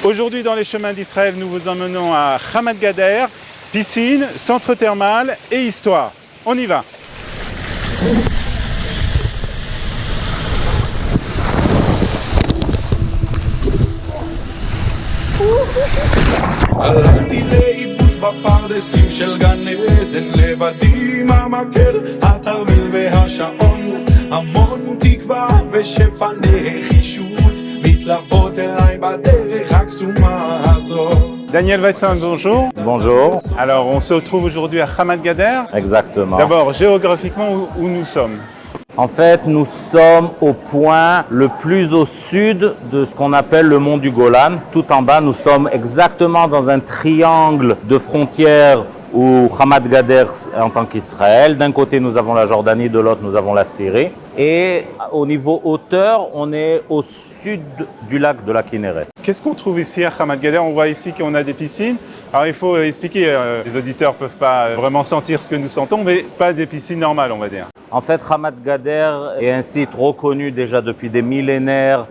Aujourd'hui, dans les chemins d'Israël, nous vous emmenons à Hamad Gader, piscine, centre thermal et histoire. On y va. הלכתי לאיבוד בפרדסים של גן עדן, לבדי עם המקל, התרמיל והשעון, המון תקווה ושפע נחישות מתלוות אליי בדרך הקסומה הזאת. Daniel Wetzmann, bonjour. Bonjour. Alors, on se retrouve aujourd'hui à Hamad Gader. Exactement. D'abord, géographiquement, où nous sommes? En fait, nous sommes au point le plus au sud de ce qu'on appelle le mont du Golan. Tout en bas, nous sommes exactement dans un triangle de frontières où Hamad Gader en tant qu'Israël. D'un côté, nous avons la Jordanie, de l'autre, nous avons la Syrie. Et au niveau hauteur, on est au sud du lac de la Kinneret. Qu'est-ce qu'on trouve ici à Hamad Gader? On voit ici qu'on a des piscines. Alors, il faut expliquer, les auditeurs ne peuvent pas vraiment sentir ce que nous sentons, mais pas des piscines normales, on va dire. En fait, Hamad Gader est un site reconnu déjà depuis des millénaires,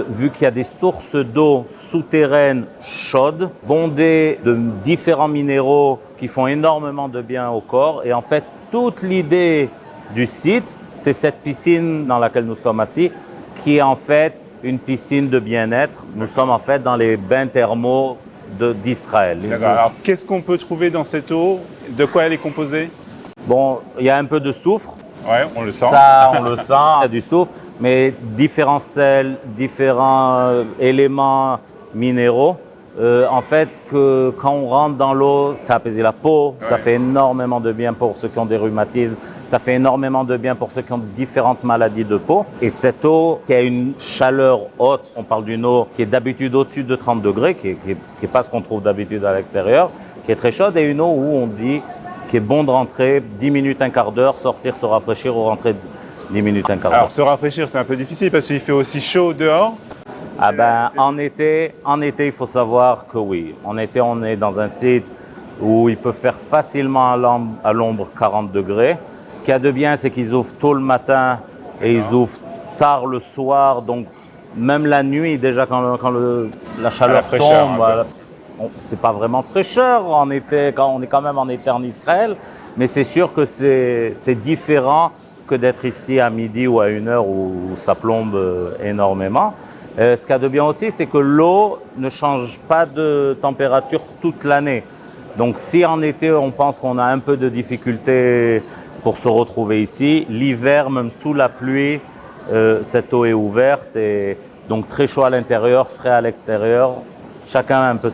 vu qu'il y a des sources d'eau souterraines chaudes, bondées de différents minéraux qui font énormément de bien au corps. Et en fait, toute l'idée du site, c'est cette piscine dans laquelle nous sommes assis, qui est en fait une piscine de bien-être. Nous sommes en fait dans les bains thermaux d'Israël. D'accord. Alors, qu'est-ce qu'on peut trouver dans cette eau? De quoi elle est composée? Bon, il y a un peu de soufre. Ouais, on le sent. Ça, on le sent, il y a du soufre, mais différents sels, différents éléments minéraux. En fait, quand on rentre dans l'eau, ça apaise la peau, ça fait énormément de bien pour ceux qui ont des rhumatismes, ça fait énormément de bien pour ceux qui ont différentes maladies de peau. Et cette eau qui a une chaleur haute, on parle d'une eau qui est d'habitude au-dessus de 30 degrés, qui est pas ce qu'on trouve d'habitude à l'extérieur, qui est très chaude, et une eau où on dit qu'il est bon de rentrer 10 minutes, un quart d'heure, sortir, se rafraîchir ou rentrer 10 minutes, un quart d'heure. Alors, se rafraîchir, c'est un peu difficile parce qu'il fait aussi chaud dehors. Ah ben, en été, il faut savoir que oui. En été, on est dans un site où il peut faire facilement à l'ombre 40 degrés. Ce qu'il y a de bien, c'est qu'ils ouvrent tôt le matin et ils ouvrent tard le soir. Donc, même la nuit, déjà, quand la chaleur tombe, c'est pas vraiment fraîcheur en été, quand on est quand même en été en Israël. Mais c'est sûr que c'est différent que d'être ici à midi ou à 1h où ça plombe énormément. Ce qu'il y a de bien aussi, c'est que l'eau ne change pas de température toute l'année. Donc si en été, on pense qu'on a un peu de difficulté pour se retrouver ici, l'hiver, même sous la pluie, cette eau est ouverte et donc très chaud à l'intérieur, frais à l'extérieur. Chacun a un peu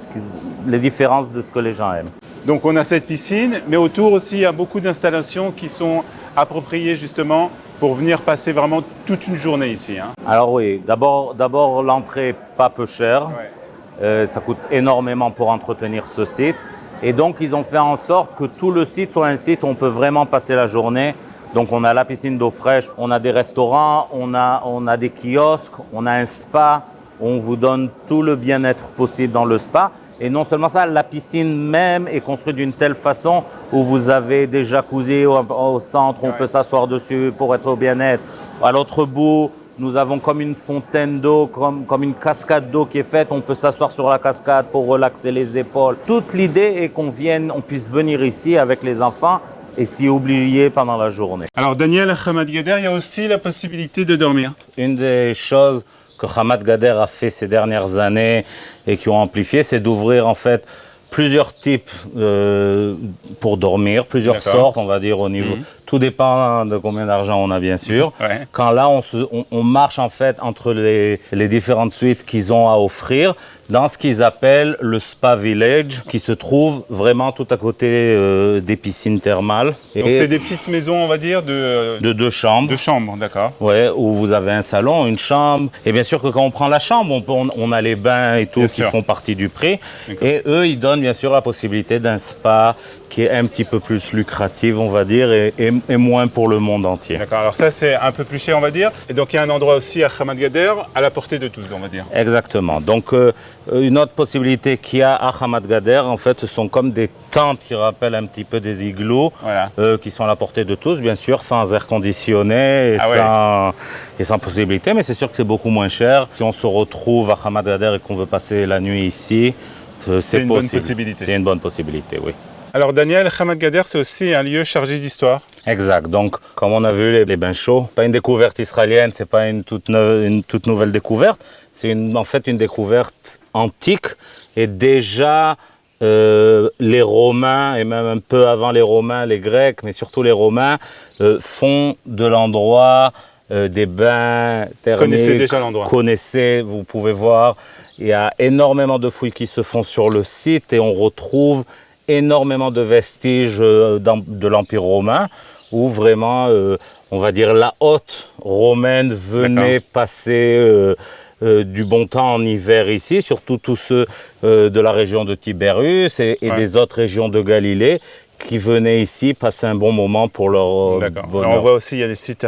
les différences de ce que les gens aiment. Donc on a cette piscine, mais autour aussi, il y a beaucoup d'installations qui sont appropriées justement pour venir passer vraiment toute une journée ici. Hein. Alors oui, d'abord l'entrée pas peu chère, ça coûte énormément pour entretenir ce site. Et donc ils ont fait en sorte que tout le site soit un site où on peut vraiment passer la journée. Donc on a la piscine d'eau fraîche, on a des restaurants, on a des kiosques, on a un spa, on vous donne tout le bien-être possible dans le spa. Et non seulement ça, la piscine même est construite d'une telle façon où vous avez des jacuzzis au centre, on peut s'asseoir dessus pour être au bien-être. À l'autre bout, nous avons comme une fontaine d'eau, comme une cascade d'eau qui est faite. On peut s'asseoir sur la cascade pour relaxer les épaules. Toute l'idée est on puisse venir ici avec les enfants et s'y oublier pendant la journée. Alors Daniel, à Hamad Gader, il y a aussi la possibilité de dormir. Une des choses que Hamad Gader a fait ces dernières années et qui ont amplifié, c'est d'ouvrir en fait plusieurs types pour dormir, plusieurs sortes, on va dire au niveau. Tout dépend de combien d'argent on a bien sûr. Ouais. Quand là on marche en fait entre les différentes suites qu'ils ont à offrir dans ce qu'ils appellent le Spa Village, qui se trouve vraiment tout à côté des piscines thermales. Donc c'est des petites maisons, on va dire, de 2 chambres. 2 chambres, d'accord. Ouais, où vous avez un salon, une chambre. Et bien sûr que quand on prend la chambre, on a les bains et tout qui font partie du prix. Et eux, ils donnent donne bien sûr la possibilité d'un spa qui est un petit peu plus lucratif, on va dire, et moins pour le monde entier. D'accord, alors ça c'est un peu plus cher on va dire. Et donc il y a un endroit aussi à Hamad Gader à la portée de tous on va dire. Exactement. Donc une autre possibilité qu'il y a à Hamad Gader, en fait, ce sont comme des tentes qui rappellent un petit peu des igloos, Voilà. qui sont à la portée de tous, bien sûr, sans air conditionné et sans possibilité, mais c'est sûr que c'est beaucoup moins cher. Si on se retrouve à Hamad Gader et qu'on veut passer la nuit ici, c'est une bonne possibilité. C'est une bonne possibilité, oui. Alors Daniel, Hamad Gader c'est aussi un lieu chargé d'histoire. Exact. Donc, comme on a vu, les bains chauds, pas une découverte israélienne, c'est pas une toute nouvelle découverte. C'est en fait une découverte antique. Et déjà, les Romains, et même un peu avant les Romains, les Grecs, mais surtout les Romains, font de l'endroit des bains thermiques. Connaissez déjà l'endroit. Connaissez, vous pouvez voir. Il y a énormément de fouilles qui se font sur le site et on retrouve énormément de vestiges de l'Empire romain où vraiment, on va dire, la haute romaine venait passer du bon temps en hiver ici, surtout tous ceux de la région de Tibérius et des autres régions de Galilée qui venaient ici passer un bon moment pour leur D'accord. bonheur. Alors, on voit aussi il y a des sites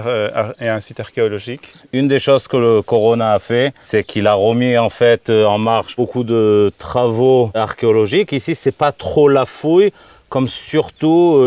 et un site archéologique. Une des choses que le Corona a fait, c'est qu'il a remis en fait en marche beaucoup de travaux archéologiques. Ici, c'est pas trop la fouille, comme surtout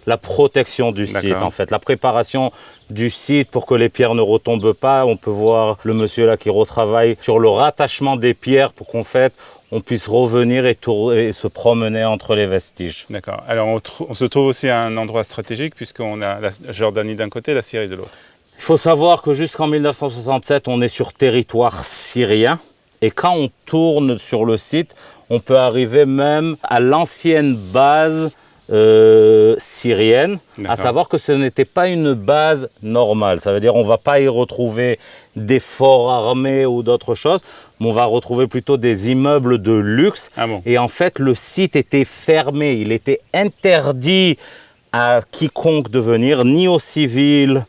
la protection du site, en fait, la préparation du site pour que les pierres ne retombent pas. On peut voir le monsieur là qui retravaille sur le rattachement des pierres pour qu'en fait on puisse revenir et se promener entre les vestiges. D'accord. Alors on se trouve aussi à un endroit stratégique puisqu'on a la Jordanie d'un côté et la Syrie de l'autre. Il faut savoir que jusqu'en 1967, on est sur territoire syrien. Et quand on tourne sur le site, on peut arriver même à l'ancienne base syrienne, à savoir que ce n'était pas une base normale. Ça veut dire qu'on ne va pas y retrouver des forts armés ou d'autres choses, mais on va retrouver plutôt des immeubles de luxe. Ah bon. Et en fait, le site était fermé, il était interdit à quiconque de venir, ni aux civils,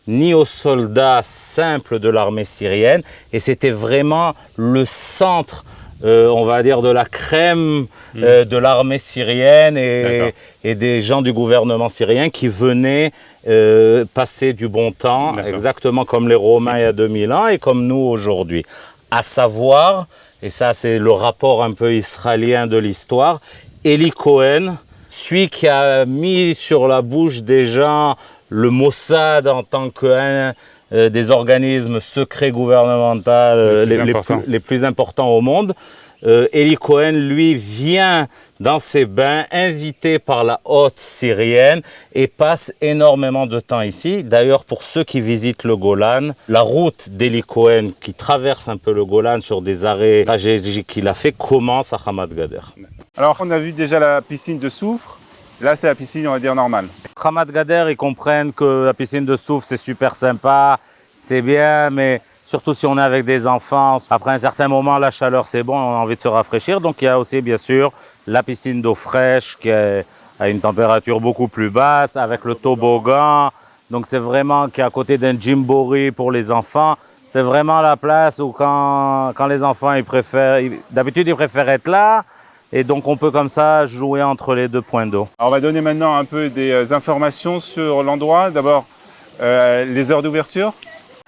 ni aux soldats simples de l'armée syrienne. Et c'était vraiment le centre, on va dire, de la crème de l'armée syrienne et des gens du gouvernement syrien qui venaient passer du bon temps, exactement comme les Romains il y a 2000 ans et comme nous aujourd'hui. À savoir, et ça c'est le rapport un peu israélien de l'histoire, Eli Cohen, celui qui a mis sur la bouche des gens le Mossad en tant qu'un des organismes secrets gouvernementaux les plus importants au monde. Eli Cohen, lui, vient dans ses bains, invité par la haute syrienne et passe énormément de temps ici. D'ailleurs, pour ceux qui visitent le Golan, la route d'Eli Cohen qui traverse un peu le Golan sur des arrêts stratégiques qu'il a fait commence à Hamad Gader. Alors, on a vu déjà la piscine de soufre. Là, c'est la piscine, on va dire, normale. Hamad Gader, ils comprennent que la piscine de soufre, c'est super sympa, c'est bien, mais surtout si on est avec des enfants, après un certain moment, la chaleur, c'est bon, on a envie de se rafraîchir. Donc, il y a aussi, bien sûr, la piscine d'eau fraîche qui est à une température beaucoup plus basse, avec le toboggan. Donc, c'est vraiment qui est à côté d'un gymboree pour les enfants. C'est vraiment la place où quand les enfants, d'habitude, ils préfèrent être là. Et donc, on peut comme ça jouer entre les deux points d'eau. Alors, on va donner maintenant un peu des informations sur l'endroit. D'abord, les heures d'ouverture.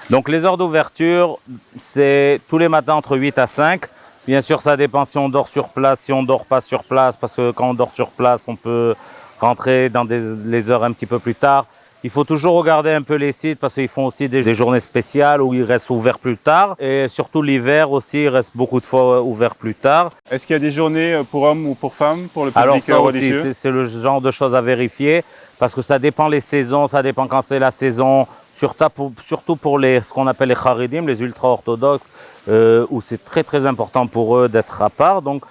Donc, les heures d'ouverture, c'est tous les matins entre 8 à 5. Bien sûr, ça dépend si on dort sur place, si on ne dort pas sur place, parce que quand on dort sur place, on peut rentrer dans les heures un petit peu plus tard. Il faut toujours regarder un peu les sites parce qu'ils font aussi des journées spéciales où ils restent ouverts plus tard. Et surtout l'hiver aussi, ils restent beaucoup de fois ouverts plus tard. Est-ce qu'il y a des journées pour hommes ou pour femmes, pour le public religieux? Alors ça religieux? aussi, c'est le genre de choses à vérifier parce que ça dépend les saisons, ça dépend quand c'est la saison. Surtout pour ce qu'on appelle les Haridim, les ultra-orthodoxes, où c'est très très important pour eux d'être à part. Donc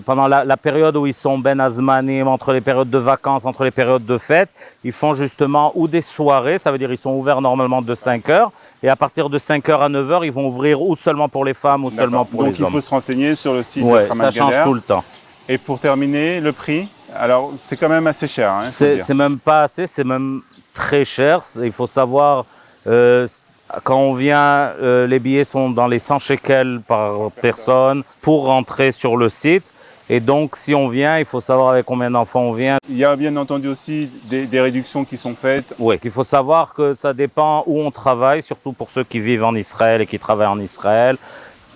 pendant la période où ils sont ben azmanim, entre les périodes de vacances, entre les périodes de fête, ils font justement ou des soirées, ça veut dire ils sont ouverts normalement de 5h, et à partir de 5h à 9h, ils vont ouvrir ou seulement pour les femmes ou seulement pour les hommes. Donc il faut se renseigner sur le site de Ouais, Hamad ça change Gader. tout le temps. Et pour terminer, le prix, alors c'est quand même assez cher. Hein, c'est même pas assez, c'est même très cher. Il faut savoir, quand on vient, les billets sont dans les 100 shekels par personne pour rentrer sur le site. Et donc, si on vient, il faut savoir avec combien d'enfants on vient. Il y a bien entendu aussi des réductions qui sont faites. Oui, il faut savoir que ça dépend où on travaille, surtout pour ceux qui vivent en Israël et qui travaillent en Israël.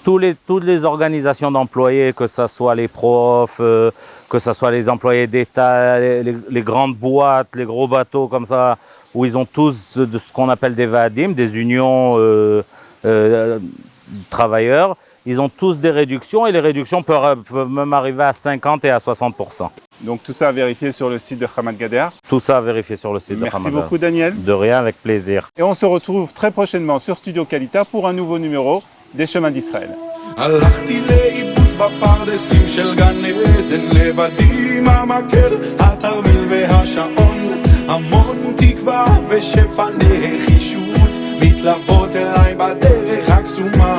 Toutes les organisations d'employés, que ce soit les profs, que ce soit les employés d'État, les grandes boîtes, les gros bateaux comme ça, où ils ont tous de ce qu'on appelle des vadim, des unions travailleurs, ils ont tous des réductions et les réductions peuvent même arriver à 50 et à 60%. Donc tout ça à vérifier sur le site de Hamad Gader. Tout ça à vérifier sur le site de Hamad Gader. Merci beaucoup Daniel. De rien, avec plaisir. Et on se retrouve très prochainement sur Studio Kalita pour un nouveau numéro des Chemins d'Israël. הלכתי לאיבוד בפרדסים של גן עדן, לבדי עם המקל, התרמיל והשעון, המון תקווה ושפע נחישות מתלוות אליי בדרך הקסומה.